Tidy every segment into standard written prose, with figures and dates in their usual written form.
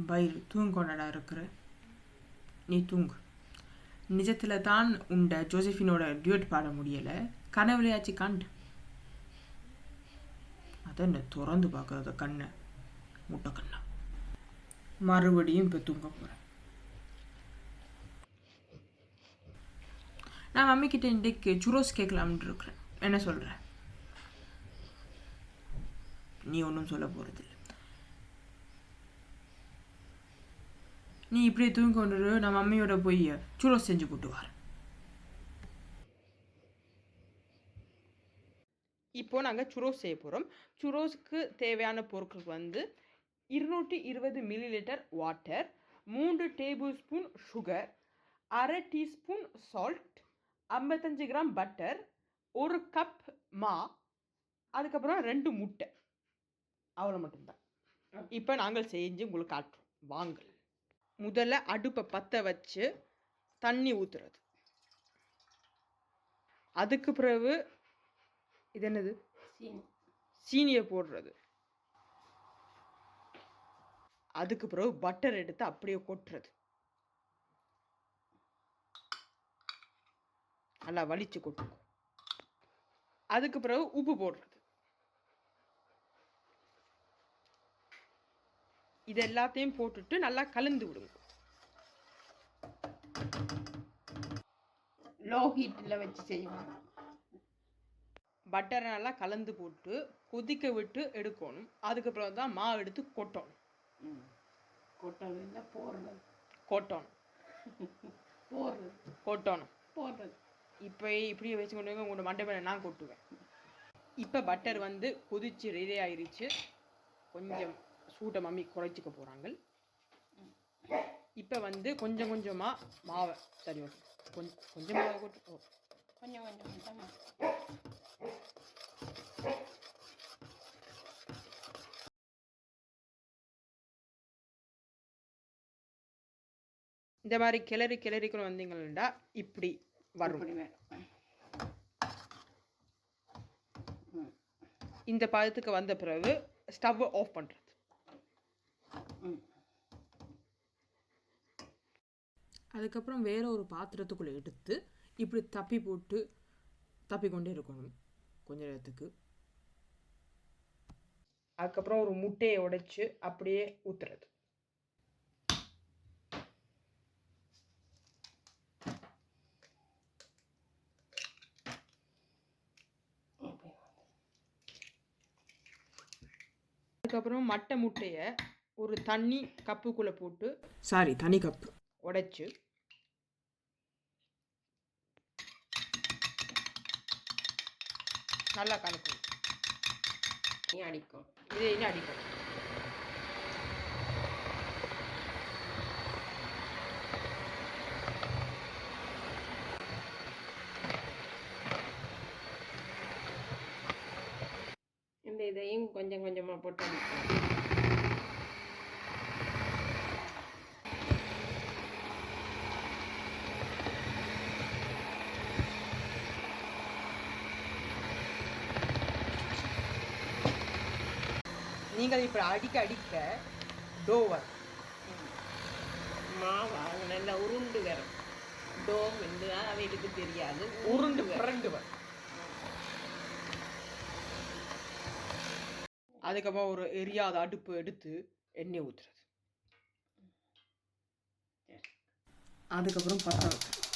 பயிர் தூங்கொண்டடா இருக்கிற நீ தூங்கு. நிஜத்தில் தான் உண்ட ஜோசஃபினோட டியூட் பாட முடியலை, கனவுலையாச்சு காண்டு. அதான் என்ன திறந்து பார்க்காத கண்ணை, முட்டை கண்ணா. மறுபடியும் இப்போ தூங்க போகிறேன். நான் மம்மிக்கிட்ட இன்றைக்கு சுரோஸ் கேட்கலாம்னு இருக்கிறேன். என்ன சொல்கிற? நீ ஒன்றும் சொல்ல போகிறதில்ல. நீ இப்படி தூங்கி கொண்டு நான் மம்மியோட போய் சுரோஸ் செஞ்சு கூட்டு வரேன். இப்போ நாங்கள் சுரோஸ் செய்ய போகிறோம். சுரோஸுக்கு தேவையான பொருட்கள் வந்து 220 millilitre water, 3 tablespoon sugar, அரை teaspoon salt, 55 gram butter, 1 cup மா, அதுக்கப்புறம் 2 முட்டை. அவ்வளோ மட்டும்தான். இப்போ நாங்கள் செஞ்சு உங்களுக்கு காட்டுறோம், வாங்கல். முதல்ல அடுப்பை பற்ற வச்சு தண்ணி ஊற்றுறது. அதுக்கு பிறகு இது என்னது, சீனியை போடுறது. அதுக்கு பிறகு பட்டர் எடுத்து அப்படியே கொட்டுறது. நல்லா வலிச்சு கொட்டுக்கும். அதுக்கு பிறகு உப்பு போடுறது. இது எல்லாத்தையும் போட்டுட்டு நல்லா கலந்து விடுங்க. லோ ஹீட்டில் வச்சு செய்வோம். பட்டரை நல்லா கலந்து போட்டு கொதிக்க விட்டு எடுக்கணும். அதுக்கப்புறம் தான் மாவு எடுத்து கொட்டணும். கொட்டணும் போடுறது. கொட்டணும் போடுறது. கொட்டணும் போடுறது. இப்போ இப்படியே வச்சு கொண்டு வந்து உங்களோட மண்டை மேலே நான் கொட்டுவேன். இப்போ பட்டர் வந்து கொதிச்சு ரெடி ஆயிடுச்சு. கொஞ்சம் சூட்டை மம்மி குறைச்சிக்க போகிறாங்க. இப்போ வந்து கொஞ்சம் கொஞ்சமாக மாவை சரி ஓகே கொஞ்சம் மாவை கொட்டு. கொஞ்சம் கொஞ்சம் இந்த மாதிரி கிளறிக்கணும் வந்தீங்கன்னா இப்படி வரும். இந்த பதத்துக்கு வந்த பிறகு ஸ்டவ் ஆஃப் பண்ணுறது. அதுக்கப்புறம் வேற ஒரு பாத்திரத்துக்குள்ளே எடுத்து இப்படி தப்பிக்கொண்டே இருக்கணும் கொஞ்ச நேரத்துக்கு. அதுக்கப்புறம் ஒரு முட்டையை உடைச்சு அப்படியே ஊற்றுறது. அதுக்கப்புறம் மட்டை முட்டையை ஒரு தண்ணி கப்புக்குள்ளே போட்டு தனி கப்பு உடைச்சு நல்லா கலக்கணும். அடிக்கும். இது என்ன அடிக்கும். இந்த இதையும் கொஞ்சம் கொஞ்சமாக போட்டு அடிக்கும். நீங்கள் இப்போ அடிக்க டோவர் மாவா நல்லா உருண்டு வரும். டோ வந்து அவைகளுக்கு தெரியாது, உருண்டு புரண்டு வரும். அதுக்கப்புறம் ஒரு எரியாத அடுப்பு எடுத்து எண்ணெய் ஊற்றுறது. அதுக்கப்புறம் பற்ற வைக்கிறது.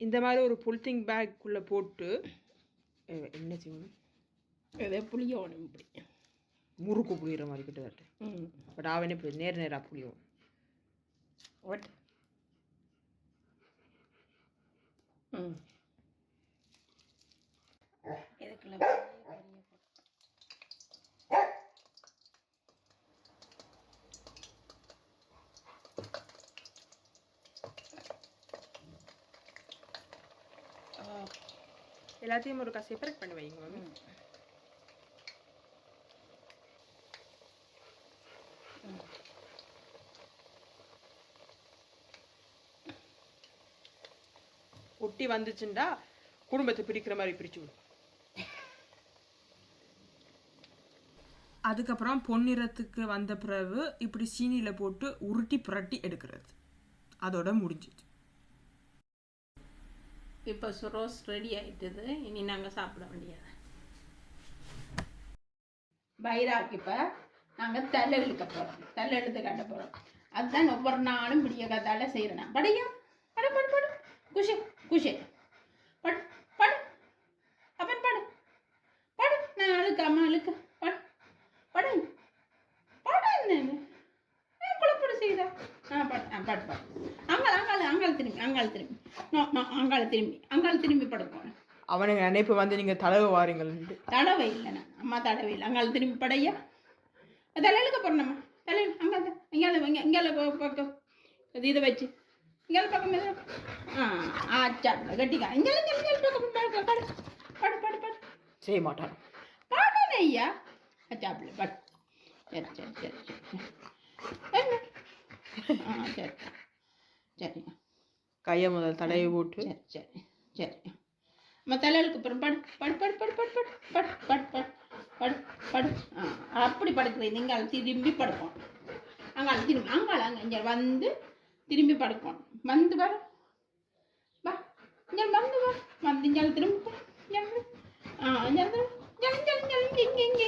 இந்த மாதிரி ஒரு பொலித்தீன் பேக்குள்ளே போட்டு என்ன செய்யணும், எதை புளியோணும் இப்படி முறுக்கு புளிகிற மாதிரி கிட்டத்தட்ட. பட் அவனே இப்படி நேராக புளியும். இதுக்குள்ள எல்லாத்தையும் ஒரு செப்பரேட் பண்ணி வைங்க மம்மி. ஒட்டி வந்துச்சுண்டா குடும்பத்தை பிரிக்கிற மாதிரி பிரிச்சு விடும். அதுக்கப்புறம் பொன்னிறத்துக்கு வந்த பிறகு இப்படி சீனியில் போட்டு உருட்டி புரட்டி எடுக்கிறது. அதோட முடிஞ்சிது. இப்போ சுரோஸ் ரெடி ஆயிட்டுது. இனி நாங்கள் சாப்பிட வேண்டியது. பைராக்கு இப்போ நாங்கள் தலை இழுக்க போகிறோம். தலை இழுத்து கட்ட போகிறோம். அதுதான் ஒவ்வொரு நாளும் விடிய கத்தால செய்கிறேன். படியா படு படு படு குஷி குஷி படு படு அப்பன் படு படு. நான் அழுக்காம அழுக்க படு படு படு. குழப்படு செய்தா படு படு படு. அங்காள் திரும்பி அங்காள் திரும்பி படுக்கணும். அவனுக்கு நினைப்பு வந்து நீங்கள் தடவை வாரீங்கள். தடவை இல்லைண்ணா அம்மா தடவை இல்லை. அங்காள் திரும்பி படையா தலையிலுக்க போகிறோம்மா. தலையில் அங்கே இங்கே இதை வச்சு இங்கே பக்கம் ஆச்சா கட்டிக்கா இங்கே பக்கம் படு படு படு படு. செய்ய மாட்டான். பாடுன ஐயா அச்சாப்பில் படு. சரி சரி சரி சரி சரி சரி. கையை முதல் தடவை போட்டு சரி சரி சரி. நம்ம தலைகளுக்கு அப்புறம் படு படு படு படு படு படு படு படு படு படு. அப்படி படுக்கிறது. இங்கே திரும்பி படுப்போம். அங்கே திரும்பி அங்கே இங்கே வந்து திரும்பி படுப்போம். வந்து வர வா இங்கே வந்து வா வந்து இங்கே திரும்பி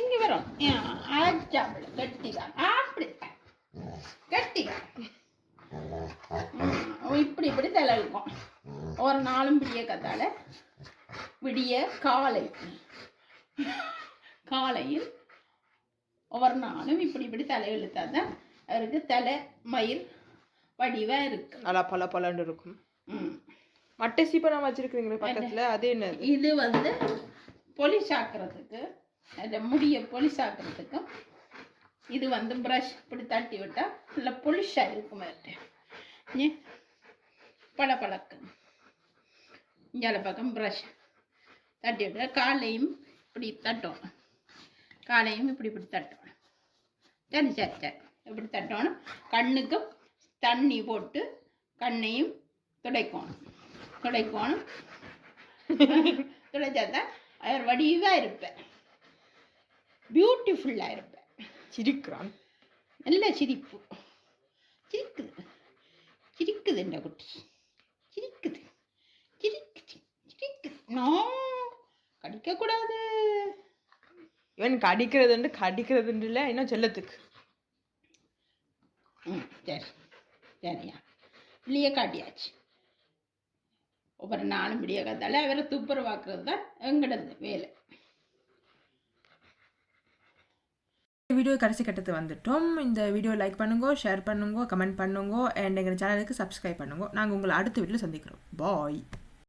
இங்கே வரும். ஆச்சாப்பில் கட்டிதான் அப்படி கட்டிதான் இப்படி இப்படி தலை இருக்கும். ஒரு நாளும் விடிய கத்தால விடிய காலையில் ஒவ்வொரு நாளும் இப்படி இப்படி தலை இழுத்தாதான் அவருக்கு தலை மயிர் வடிவாக இருக்கு. நல்லா பல பலன்னு இருக்கும். மட்டை சீப்பெல்லாம் வச்சிருக்கிறீங்களே பக்கத்தில், அது என்ன? இது வந்து பொலிஷ் ஆக்குறதுக்கு, முடிய பொலிஷ் ஆக்குறதுக்கும். இது வந்து ப்ரஷ் இப்படி தட்டி விட்டால் நல்லா பொலிஷாக இருக்கும். பல பழக்கு இங்கால பக்கம் ப்ரஷ் தட்டி விட்டா காலையும் இப்படி தட்டணும். காலையும் இப்படி இப்படி தட்டணும். சரி சரி சரி இப்படி தட்டணும். கண்ணுக்கும் தண்ணி போட்டு கண்ணையும் துடைக்கணும். துடைச்சாதான் அவர் வடிவாக இருப்பேன். பியூட்டிஃபுல்லாக இருப்பேன். சிரிக்கிறான். நல்ல சிரிப்பு. சிரிக்குது என்ன குட்டி சிரிக்குது. நான் கடிக்கக்கூடாது. இவன் கடிக்கிறதுண்டு இல்லை, இன்னும் செல்லத்துக்கு. சரி சரியா இல்லையே காட்டியாச்சு. ஒவ்வொரு நாளும் விடிய கத்தால அவரை துப்புரவாக்குறது தான் எங்கிடது வேலை. வீடியோ கடைசி கட்டத்து வந்துட்டோம். இந்த வீடியோ லைக் பண்ணுங்க, ஷேர் பண்ணுங்க, கமெண்ட் பண்ணுங்க, அண்ட் எங்கள் சேனலுக்கு சப்ஸ்கிரைப் பண்ணுங்க. நாங்கள் உங்களை அடுத்த வீடியோவில் சந்திக்கிறோம். பாய்.